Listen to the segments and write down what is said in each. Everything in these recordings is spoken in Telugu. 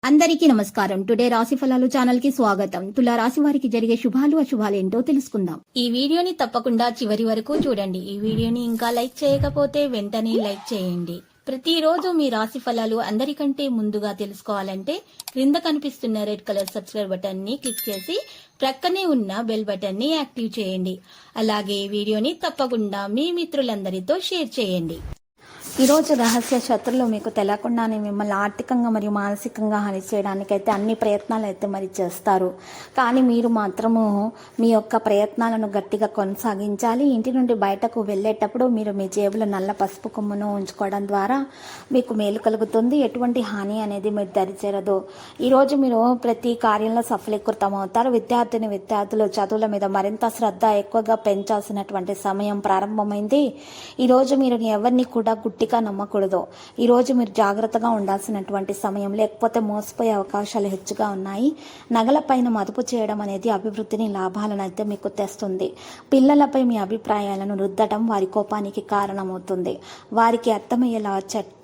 అందరికీ నమస్కారం. టుడే రాశి ఫలాలు ఛానల్ కి స్వాగతం. తులా రాశి వారికి జరిగే శుభాలు అశుభాలు ఏంటో తెలుసుకుందాం. ఈ వీడియోని తప్పకుండా చివరి వరకు చూడండి. ఈ వీడియోని ఇంకా లైక్ చేయకపోతే వెంటనే లైక్ చేయండి. ప్రతిరోజు మీ రాశి ఫలాలు అందరికంటే ముందుగా తెలుసుకోవాలంటే క్రింద కనిపిస్తున్న రెడ్ కలర్ సబ్స్క్రైబ్ బటన్ ని క్లిక్ చేసి ప్రక్కనే ఉన్న బెల్ బటన్ ని యాక్టివ్ చేయండి. అలాగే ఈ వీడియోని తప్పకుండా మీ మిత్రులందరితో షేర్ చేయండి. ఈరోజు రహస్య శత్రులు మీకు తెలియకుండానే మిమ్మల్ని ఆర్థికంగా మరియు మానసికంగా హాని చేయడానికైతే అన్ని ప్రయత్నాలు అయితే మరి చేస్తారు. కానీ మీరు మాత్రము మీ యొక్క ప్రయత్నాలను గట్టిగా కొనసాగించాలి. ఇంటి నుండి బయటకు వెళ్ళేటప్పుడు మీరు మీ జేబులో నల్ల పసుపు కొమ్మును ఉంచుకోవడం ద్వారా మీకు మేలు కలుగుతుంది. ఎటువంటి హాని అనేది మీరు దరిచేరదు. ఈరోజు మీరు ప్రతి కార్యంలో సఫలీకృతం అవుతారు. విద్యార్థులు చదువుల మీద మరింత శ్రద్ధ ఎక్కువగా పెంచాల్సినటువంటి సమయం ప్రారంభమైంది. ఈరోజు మీరు ఎవరిని కూడా గట్టిగా నమ్మకూడదు. ఈరోజు మీరు జాగ్రత్తగా ఉండాల్సినటువంటి సమయం, లేకపోతే మోసపోయే అవకాశాలు హెచ్చుగా ఉన్నాయి. నగలపైన మదుపు చేయడం అనేది అభివృద్ధిని లాభాలను అయితే మీకు తెస్తుంది. పిల్లలపై మీ అభిప్రాయాలను రుద్దడం వారి కోపానికి కారణమవుతుంది. వారికి అర్థమయ్యేలా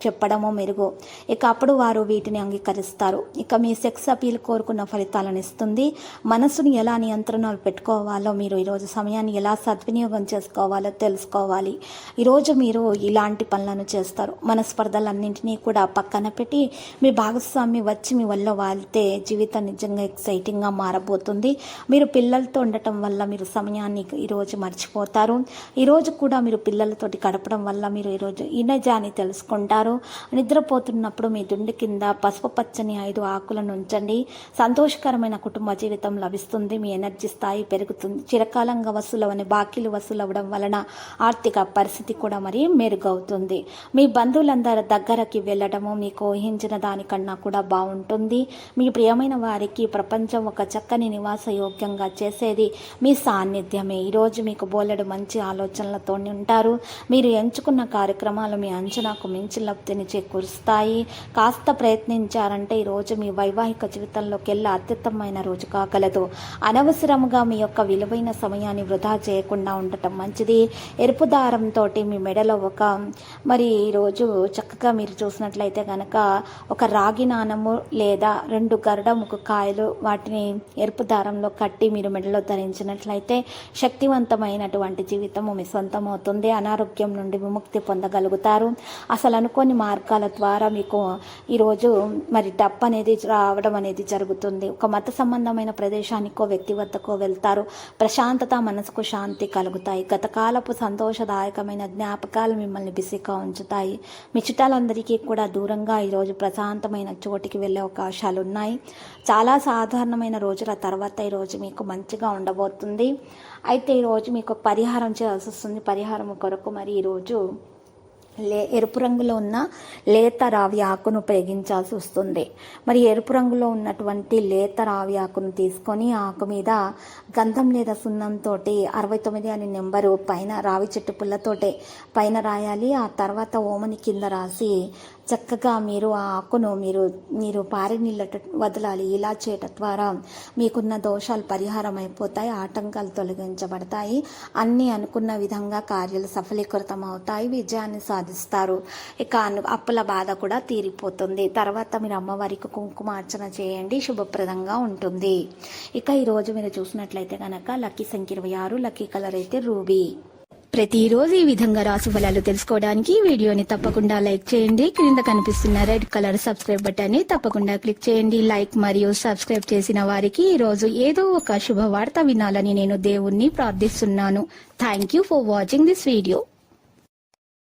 చెప్పడమో మెరుగు. ఇక అప్పుడు వారు వీటిని అంగీకరిస్తారు. ఇక మీ సెక్స్ అపీల్ కోరుకున్న ఫలితాలను ఇస్తుంది. మనసుని ఎలా నియంత్రణలు పెట్టుకోవాలో, మీరు ఈరోజు సమయాన్ని ఎలా సద్వినియోగం చేసుకోవాలో తెలుసుకోవాలి. ఈరోజు మీరు ఇలాంటి పనులను చేస్తారు. మనస్పర్ధలన్నింటినీ కూడా పక్కన పెట్టి మీ భాగస్వామి వచ్చి మీ వల్ల వాళ్తే జీవితం నిజంగా ఎక్సైటింగ్గా మారబోతుంది. మీరు పిల్లలతో ఉండటం వల్ల మీరు సమయాన్ని ఈరోజు మర్చిపోతారు. ఈరోజు కూడా మీరు పిల్లలతోటి గడపడం వల్ల మీరు ఈరోజు ఈ నిజాన్ని తెలుసుకుంటారు. నిద్రపోతున్నప్పుడు మీ దుండి కింద పసుపు పచ్చని 5 ఆకులను ఉంచండి. సంతోషకరమైన కుటుంబ జీవితం లభిస్తుంది. మీ ఎనర్జీ స్థాయి పెరుగుతుంది. చిరకాలంగా వసూలవని బాకీలు వసూలవ్వడం వలన ఆర్థిక పరిస్థితి కూడా మరి మెరుగవుతుంది. మీ బంధువులందరి దగ్గరకి వెళ్ళడము మీకు ఊహించిన దానికన్నా కూడా బాగుంటుంది. మీ ప్రియమైన వారికి ప్రపంచం ఒక చక్కని నివాస యోగ్యంగా చేసేది మీ సాన్నిధ్యమే. ఈరోజు మీకు బోలెడు మంచి ఆలోచనలతో ఉంటారు. మీరు ఎంచుకున్న కార్యక్రమాలు మీ అంచనాకు మించి లబ్ధిని చేకూరుస్తాయి. కాస్త ప్రయత్నించారంటే ఈరోజు మీ వైవాహిక జీవితంలోకి వెళ్ళి అత్యుత్తమమైన రోజు కాగలదు. అనవసరముగా మీ యొక్క విలువైన సమయాన్ని వృధా చేయకుండా ఉండటం మంచిది. ఎరుపు దారంతో మీ మెడలో మరి ఈరోజు చక్కగా మీరు చూసినట్లయితే కనుక ఒక రాగి నాణము లేదా 2 గరుడముకు కాయలు వాటిని ఎరుపు దారంలో కట్టి మీరు మెడలో ధరించినట్లయితే శక్తివంతమైనటువంటి జీవితము మీ సొంతమవుతుంది. అనారోగ్యం నుండి విముక్తి పొందగలుగుతారు. అసలు అనుకోని మార్గాల ద్వారా మీకు ఈరోజు మరి డబ్బు అనేది రావడం అనేది జరుగుతుంది. ఒక మత సంబంధమైన ప్రదేశానికో వ్యక్తి వద్దకో వెళ్తారు. ప్రశాంతత, మనసుకు శాంతి కలుగుతాయి. గతకాలపు సంతోషదాయకమైన జ్ఞాపకాలు మిమ్మల్ని బిజీగా ఉంచుతాయి. మీ చుట్టాలందరికీ కూడా దూరంగా ఈరోజు ప్రశాంతమైన చోటికి వెళ్ళే అవకాశాలు ఉన్నాయి. చాలా సాధారణమైన రోజుల తర్వాత ఈరోజు మీకు మంచిగా ఉండబోతుంది. అయితే ఈరోజు మీకు పరిహారం చేయాల్సి వస్తుంది. పరిహారం కొరకు మరి ఈరోజు ఎరుపు రంగులో ఉన్న లేత రావి ఆకును ఉపయోగించాల్సి వస్తుంది. మరి ఎరుపు రంగులో ఉన్నటువంటి లేత రావి ఆకును తీసుకొని ఆకు మీద గంధం లేదా సున్నంతో 69 అనే నెంబరు పైన రావి చెట్టు పుల్లతోటే పైన రాయాలి. ఆ తర్వాత ఓమని కింద రాసి చక్కగా మీరు ఆ ఆకును మీరు పారి నీళ్ళ వదలాలి. ఇలా చేయటం ద్వారా మీకున్న దోషాలు పరిహారం అయిపోతాయి. ఆటంకాలు తొలగించబడతాయి. అన్నీ అనుకున్న విధంగా కార్యాలు సఫలీకృతం అవుతాయి. విజయాన్ని సాధిస్తారు. ఇక అప్పుల బాధ కూడా తీరిపోతుంది. తర్వాత మీరు అమ్మవారికి కుంకుమార్చన చేయండి. శుభప్రదంగా ఉంటుంది. ఇక ఈరోజు మీరు చూసినట్లయితే కనుక లక్కీ సంఖ్య 26, లక్కీ కలర్ అయితే రూబీ. ప్రతిరోజు ఈ విధంగా రాశి ఫలాలు తెలుసుకోవడానికి వీడియోని తప్పకుండా లైక్ చేయండి. క్రింద కనిపిస్తున్న రెడ్ కలర్ సబ్స్క్రైబ్ బటన్ ని తప్పకుండా క్లిక్ చేయండి. లైక్ మరియు సబ్స్క్రైబ్ చేసిన వారికి ఈ రోజు ఏదో ఒక శుభవార్త వినాలని నేను దేవుణ్ణి ప్రార్థిస్తున్నాను. Thank you for watching this video.